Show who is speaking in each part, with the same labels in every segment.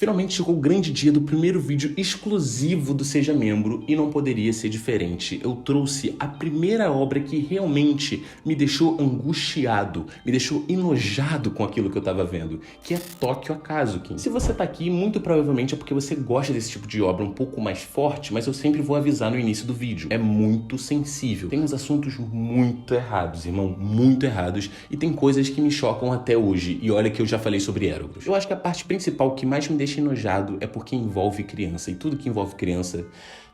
Speaker 1: Finalmente chegou o grande dia do primeiro vídeo exclusivo do Seja Membro e não poderia ser diferente. Eu trouxe a primeira obra que realmente me deixou angustiado, me deixou enojado com aquilo que eu tava vendo, que é Tokyo Akazuki. Se você tá aqui, muito provavelmente é porque você gosta desse tipo de obra um pouco mais forte, mas eu sempre vou avisar no início do vídeo. É muito sensível. Tem uns assuntos muito errados, irmão, muito errados, e tem coisas que me chocam até hoje, e olha que eu já falei sobre Erebros. Eu acho que a parte principal que mais me deixa enojado é porque envolve criança, e tudo que envolve criança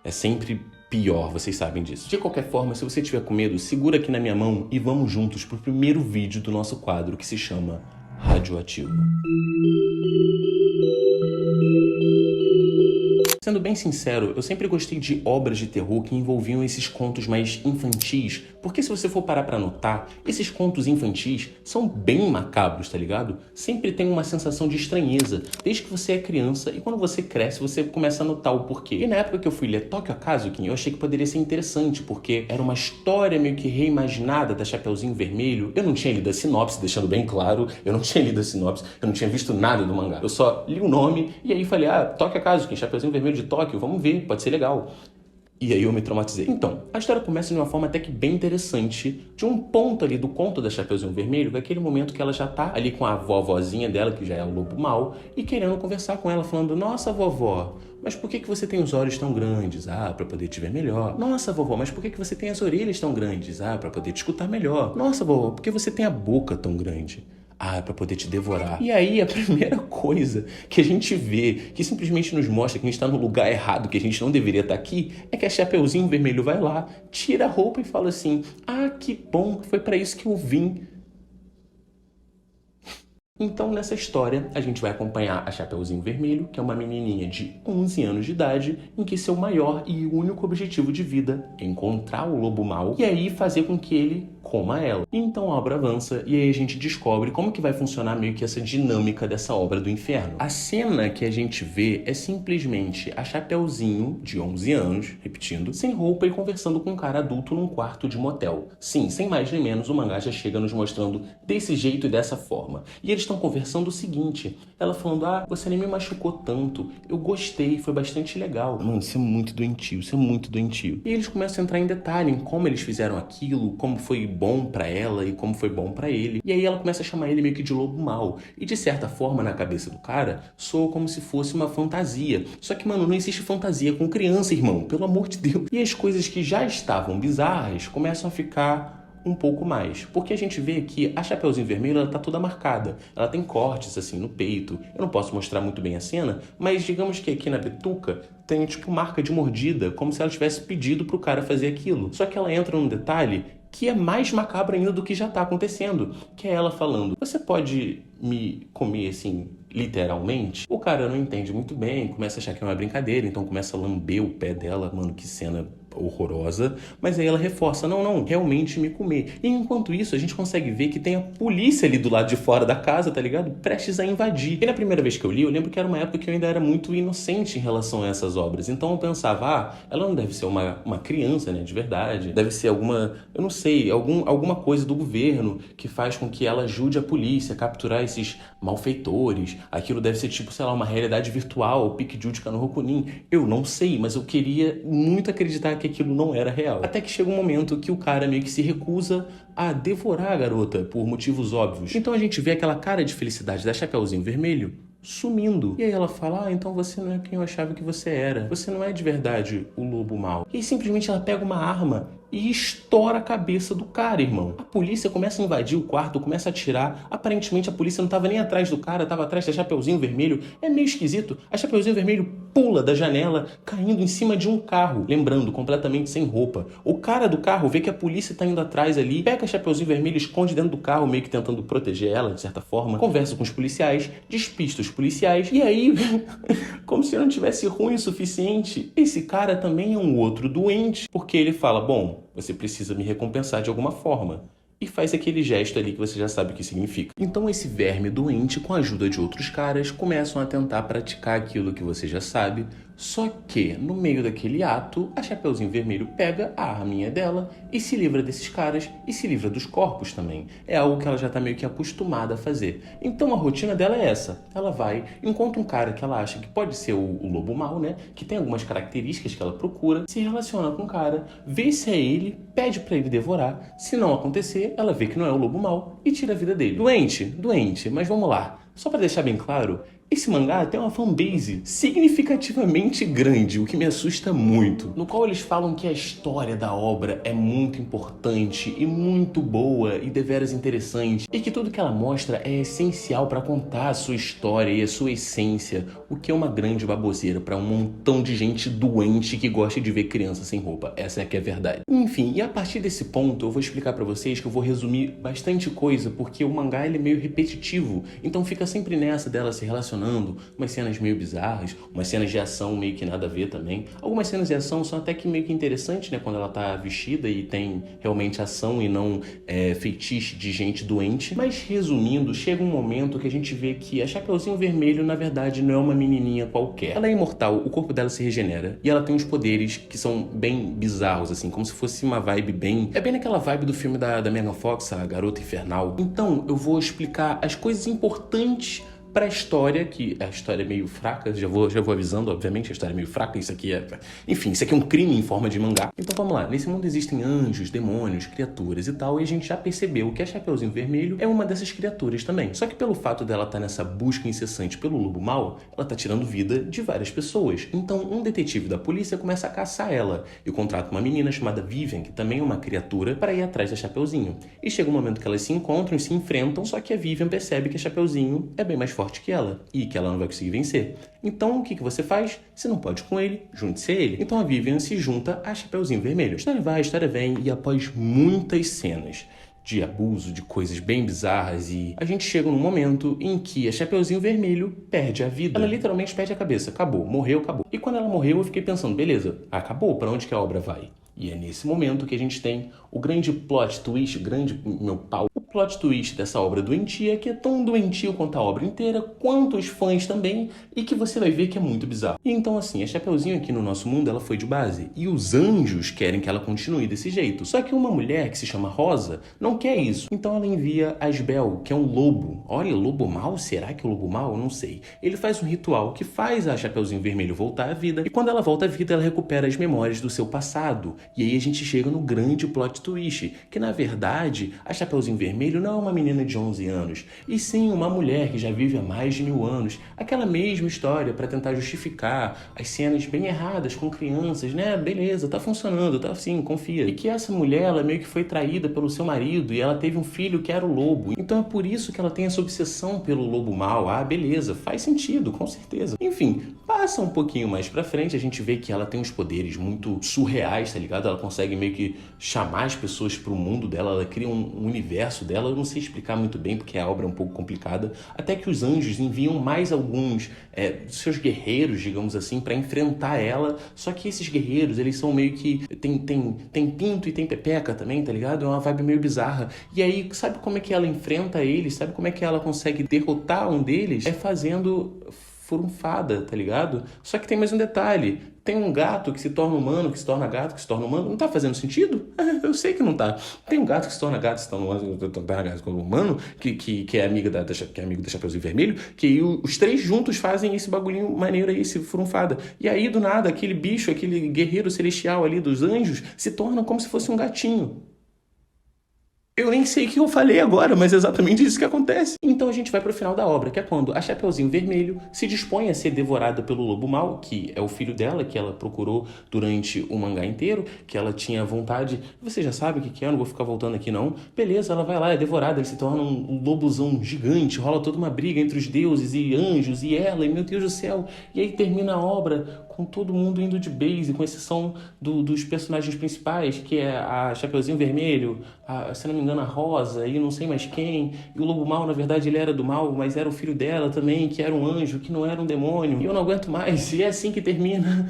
Speaker 1: é sempre pior, vocês sabem disso. De qualquer forma, se você tiver com medo, segura aqui na minha mão e vamos juntos pro primeiro vídeo do nosso quadro que se chama Radioativo. Sendo bem sincero, eu sempre gostei de obras de terror que envolviam esses contos mais infantis, porque se você for parar pra notar, esses contos infantis são bem macabros, tá ligado? Sempre tem uma sensação de estranheza, desde que você é criança, e quando você cresce, você começa a notar o porquê. E na época que eu fui ler Tokyo Akazuki, eu achei que poderia ser interessante, porque era uma história meio que reimaginada da Chapeuzinho Vermelho. Eu não tinha lido a sinopse, deixando bem claro, eu não tinha lido a sinopse, eu não tinha visto nada do mangá. Eu só li o nome, e aí falei, Tokyo Akazuki, Chapeuzinho Vermelho de Tóquio, vamos ver, pode ser legal. E aí eu me traumatizei. Então, a história começa de uma forma até que bem interessante, de um ponto ali do conto da Chapeuzinho Vermelho, que é aquele momento que ela já tá ali com a vovozinha dela, que já é o lobo mau, e querendo conversar com ela, falando, nossa, vovó, mas por que você tem os olhos tão grandes? Pra poder te ver melhor. Nossa, vovó, mas por que você tem as orelhas tão grandes? Pra poder te escutar melhor. Nossa, vovó, por que você tem a boca tão grande? Pra poder te devorar. E aí, a primeira coisa que a gente vê, que simplesmente nos mostra que a gente tá no lugar errado, que a gente não deveria estar aqui, é que a Chapeuzinho Vermelho vai lá, tira a roupa e fala assim, que bom, foi pra isso que eu vim. Então, nessa história, a gente vai acompanhar a Chapeuzinho Vermelho, que é uma menininha de 11 anos de idade, em que seu maior e único objetivo de vida é encontrar o lobo mau e aí fazer com que ele coma ela. Então a obra avança e aí a gente descobre como que vai funcionar meio que essa dinâmica dessa obra do inferno. A cena que a gente vê é simplesmente a Chapeuzinho, de 11 anos, repetindo, sem roupa e conversando com um cara adulto num quarto de motel. Sim, sem mais nem menos, o mangá já chega nos mostrando desse jeito e dessa forma. E eles estão conversando o seguinte, ela falando, você nem me machucou tanto, eu gostei, foi bastante legal. Mano, isso é muito doentio, isso é muito doentio. E eles começam a entrar em detalhe em como eles fizeram aquilo, como foi bom pra ela e como foi bom pra ele. E aí ela começa a chamar ele meio que de lobo mau. E de certa forma, na cabeça do cara, soa como se fosse uma fantasia. Só que, mano, não existe fantasia com criança, irmão, pelo amor de Deus. E as coisas que já estavam bizarras começam a ficar um pouco mais, porque a gente vê que a Chapeuzinho Vermelho, ela tá toda marcada, ela tem cortes assim no peito, eu não posso mostrar muito bem a cena, mas digamos que aqui na petuca tem tipo marca de mordida, como se ela tivesse pedido pro cara fazer aquilo, só que ela entra num detalhe que é mais macabro ainda do que já tá acontecendo, que é ela falando, você pode me comer assim, literalmente? O cara não entende muito bem, começa a achar que é uma brincadeira, então começa a lamber o pé dela, mano, que cena horrorosa, mas aí ela reforça, não, realmente me comer. E enquanto isso, a gente consegue ver que tem a polícia ali do lado de fora da casa, tá ligado? Prestes a invadir. E na primeira vez que eu li, eu lembro que era uma época que eu ainda era muito inocente em relação a essas obras. Então eu pensava, ela não deve ser uma criança, né, de verdade. Deve ser alguma, eu não sei, alguma coisa do governo que faz com que ela ajude a polícia a capturar esses malfeitores. Aquilo deve ser tipo, sei lá, uma realidade virtual, o Pique Judica no Rokunin. Eu não sei, mas eu queria muito acreditar que aquilo não era real. Até que chega um momento que o cara meio que se recusa a devorar a garota por motivos óbvios. Então a gente vê aquela cara de felicidade da Chapeuzinho Vermelho sumindo. E aí ela fala, então você não é quem eu achava que você era. Você não é de verdade o lobo mau. E aí simplesmente ela pega uma arma e estoura a cabeça do cara, irmão. A polícia começa a invadir o quarto, começa a atirar. Aparentemente a polícia não tava nem atrás do cara, tava atrás da Chapeuzinho Vermelho. É meio esquisito. A Chapeuzinho Vermelho pula da janela, caindo em cima de um carro. Lembrando, completamente sem roupa. O cara do carro vê que a polícia tá indo atrás ali, pega a Chapeuzinho Vermelho, esconde dentro do carro, meio que tentando proteger ela, de certa forma. Conversa com os policiais, despista os policiais. E aí, como se não tivesse ruim o suficiente, esse cara também é um outro doente. Porque ele fala, bom, você precisa me recompensar de alguma forma. E faz aquele gesto ali que você já sabe o que significa. Então esse verme doente, com a ajuda de outros caras, começam a tentar praticar aquilo que você já sabe, Só que, no meio daquele ato, a Chapeuzinho Vermelho pega a arminha dela e se livra desses caras e se livra dos corpos também. É algo que ela já tá meio que acostumada a fazer. Então a rotina dela é essa. Ela vai, encontra um cara que ela acha que pode ser o lobo mau, né? Que tem algumas características que ela procura, se relaciona com o cara, vê se é ele, pede pra ele devorar. Se não acontecer, ela vê que não é o lobo mau e tira a vida dele. Doente, mas vamos lá. Só pra deixar bem claro, esse mangá tem uma fanbase significativamente grande, o que me assusta muito, no qual eles falam que a história da obra é muito importante e muito boa e deveras interessante, e que tudo que ela mostra é essencial para contar a sua história e a sua essência, o que é uma grande baboseira para um montão de gente doente que gosta de ver criança sem roupa. Essa é que é a verdade. Enfim, e a partir desse ponto eu vou explicar para vocês que eu vou resumir bastante coisa, porque o mangá ele é meio repetitivo, então fica sempre nessa dela se relacionando, umas cenas meio bizarras, umas cenas de ação meio que nada a ver também. Algumas cenas de ação são até que meio que interessantes, né? Quando ela tá vestida e tem realmente ação e não feitiço de gente doente. Mas resumindo, chega um momento que a gente vê que a Chapeuzinho Vermelho, na verdade, não é uma menininha qualquer. Ela é imortal, o corpo dela se regenera e ela tem uns poderes que são bem bizarros, assim, como se fosse uma vibe bem... É bem naquela vibe do filme da Megan Fox, a Garota Infernal. Então, eu vou explicar as coisas importantes pra história, que a história é meio fraca, já vou avisando, obviamente, a história é meio fraca, isso aqui é... Enfim, isso aqui é um crime em forma de mangá. Então vamos lá, nesse mundo existem anjos, demônios, criaturas e tal, e a gente já percebeu que a Chapeuzinho Vermelho é uma dessas criaturas também. Só que pelo fato dela estar nessa busca incessante pelo lobo mau, ela tá tirando vida de várias pessoas. Então um detetive da polícia começa a caçar ela, e contrata uma menina chamada Vivian, que também é uma criatura, para ir atrás da Chapeuzinho. E chega um momento que elas se encontram e se enfrentam, só que a Vivian percebe que a Chapeuzinho é bem mais forte que ela e que ela não vai conseguir vencer. Então, o que você faz? Se não pode com ele, junte-se a ele. Então a Vivian se junta a Chapeuzinho Vermelho. A história vai, a história vem, e após muitas cenas de abuso, de coisas bem bizarras, e a gente chega num momento em que a Chapeuzinho Vermelho perde a vida. Ela literalmente perde a cabeça. Acabou. Morreu, acabou. E quando ela morreu, eu fiquei pensando, beleza, acabou, pra onde que a obra vai? E é nesse momento que a gente tem o grande plot twist, meu pau. O plot twist dessa obra doentia, que é tão doentio quanto a obra inteira, quanto os fãs também, e que você vai ver que é muito bizarro. E então assim, a Chapeuzinho aqui no nosso mundo, ela foi de base, e os anjos querem que ela continue desse jeito. Só que uma mulher que se chama Rosa não quer isso. Então ela envia Asbel, que é um lobo. Olha, lobo mau? Será que é o lobo mau? Não sei. Ele faz um ritual que faz a Chapeuzinho Vermelho voltar à vida, e quando ela volta à vida, ela recupera as memórias do seu passado. E aí a gente chega no grande plot twist, que na verdade, a Chapeuzinho Vermelho não é uma menina de 11 anos, e sim uma mulher que já vive há mais de 1000 anos. Aquela mesma história para tentar justificar as cenas bem erradas com crianças, né? Beleza, tá funcionando, tá assim, confia. E que essa mulher, ela meio que foi traída pelo seu marido e ela teve um filho que era o lobo. Então é por isso que ela tem essa obsessão pelo lobo mau. Ah, beleza, faz sentido, com certeza. Enfim, passa um pouquinho mais pra frente, a gente vê que ela tem uns poderes muito surreais, tá ligado? Ela consegue meio que chamar as pessoas pro mundo dela, ela cria um universo dela. Eu não sei explicar muito bem, porque a obra é um pouco complicada. Até que os anjos enviam mais alguns seus guerreiros, digamos assim, pra enfrentar ela. Só que esses guerreiros, eles são meio que... Tem pinto e tem pepeca também, tá ligado? É uma vibe meio bizarra. E aí, sabe como é que ela enfrenta eles? Sabe como é que ela consegue derrotar um deles? É fazendo furunfada, tá ligado? Só que tem mais um detalhe. Tem um gato que se torna humano, que se torna gato, que se torna humano. Não tá fazendo sentido? Eu sei que não tá. Tem um gato que se torna gato, que se torna humano, que é amiga que é amigo da Chapeuzinho Vermelho, que os três juntos fazem esse bagulhinho maneiro aí, esse furunfada. E aí, do nada, aquele bicho, aquele guerreiro celestial ali dos anjos, se torna como se fosse um gatinho. Eu nem sei o que eu falei agora, mas é exatamente isso que acontece. Então a gente vai pro final da obra, que é quando a Chapeuzinho Vermelho se dispõe a ser devorada pelo lobo mau, que é o filho dela, que ela procurou durante o mangá inteiro, que ela tinha vontade... Você já sabe o que é, eu não vou ficar voltando aqui não. Beleza, ela vai lá, é devorada, ele se torna um lobozão gigante, rola toda uma briga entre os deuses e anjos e ela, e meu Deus do céu. E aí termina a obra com todo mundo indo de base, com exceção dos personagens principais, que é a Chapeuzinho Vermelho, se não me engano, a Rosa e não sei mais quem. E o lobo mau, na verdade, ele era do mal, mas era o filho dela também, que era um anjo, que não era um demônio. E eu não aguento mais. E é assim que termina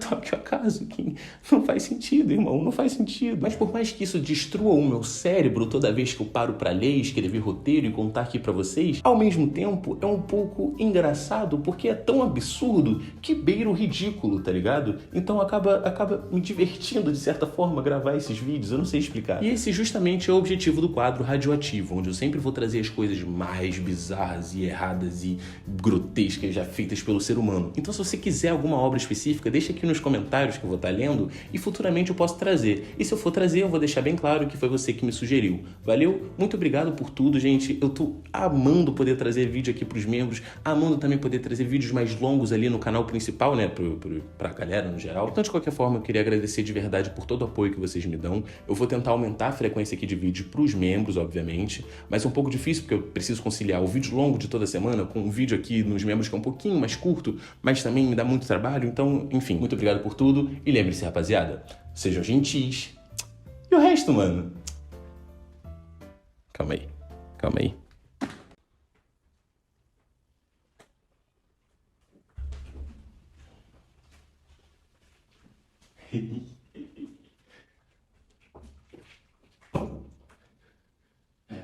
Speaker 1: Tóquio Acaso, que não faz sentido, irmão, não faz sentido. Mas por mais que isso destrua o meu cérebro toda vez que eu paro pra ler, escrever roteiro e contar aqui pra vocês, ao mesmo tempo é um pouco engraçado porque é tão absurdo que beira o ridículo, tá ligado? Então acaba me divertindo de certa forma gravar esses vídeos, eu não sei explicar. E esse justamente é o objetivo do quadro Radioativo, onde eu sempre vou trazer as coisas mais bizarras e erradas e grotescas já feitas pelo ser humano. Então se você quiser alguma obra específica, deixa aqui nos comentários que eu vou estar lendo e futuramente eu posso trazer. E se eu for trazer, eu vou deixar bem claro que foi você que me sugeriu. Valeu? Muito obrigado por tudo, gente. Eu tô amando poder trazer vídeo aqui pros membros, amando também poder trazer vídeos mais longos ali no canal principal, né, pra galera no geral. Então, de qualquer forma, eu queria agradecer de verdade por todo o apoio que vocês me dão. Eu vou tentar aumentar a frequência aqui de vídeo pros membros, obviamente, mas é um pouco difícil porque eu preciso conciliar o vídeo longo de toda semana com um vídeo aqui nos membros que é um pouquinho mais curto, mas também me dá muito trabalho. Então, enfim, muito obrigado por tudo e lembre-se, rapaziada, sejam gentis. E o resto, mano? Calma aí, calma aí.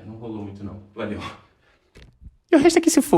Speaker 1: Não rolou muito não. Valeu. E o resto é que se for.